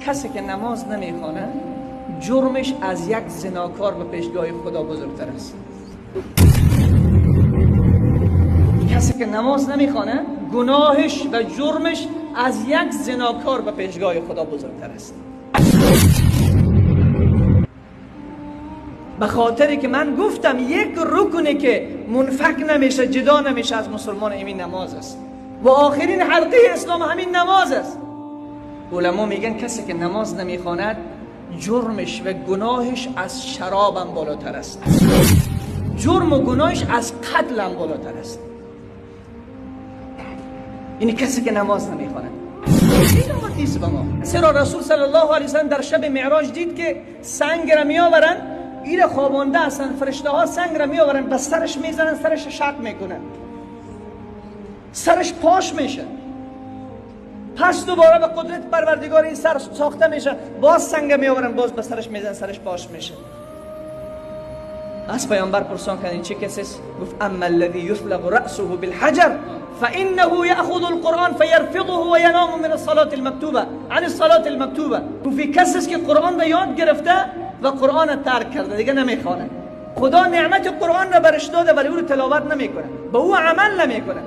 کسی که نماز نمیخوانه جرمش از یک زناکار به پیشگاه خدا بزرگتر است. کسی که نماز نمیخوانه گناهش و جرمش از یک زناکار به پیشگاه خدا بزرگتر است. به خاطری که من گفتم یک رکنی که منفک نمیشه، جدا نمیشه از مسلمان، همین نماز است و آخرین حلقه اسلام همین نماز است. علما میگن کسی که نماز نمیخواند جرمش و گناهش از شراب هم بالاتر است، جرم و گناهش از قتل هم بالاتر است. یعنی کسی که نماز نمیخواند این آمد نیست به ما. سرا رسول صلی الله علیه وسلم در شب معراج دید که سنگ را میآورن، این خوابانده هستن، فرشته ها سنگ را میآورن به سرش میزنن، سرش شق میکنن، سرش پاش میشه. پس دوباره به قدرت پروردگار این سر ساخته میشه، باز سنگ میآورن، باز به سرش میزنن، سرش پاش میشه. از پیامبر پرسان کردن چه کسی است؟ گفت اما الذي يثلغ رأسه بالحجر فانه ياخذ القرآن فيرفضه وينام من الصلاة المكتوبه عن الصلاة المكتوبه. گفت کسی است که قرآن را یاد گرفته و قرآن را ترک کرده، دیگه نمیخوانه. خدا نعمت قرآن را برش داده ولی او رو تلاوت نمیکنه، به او عمل نمیکنه.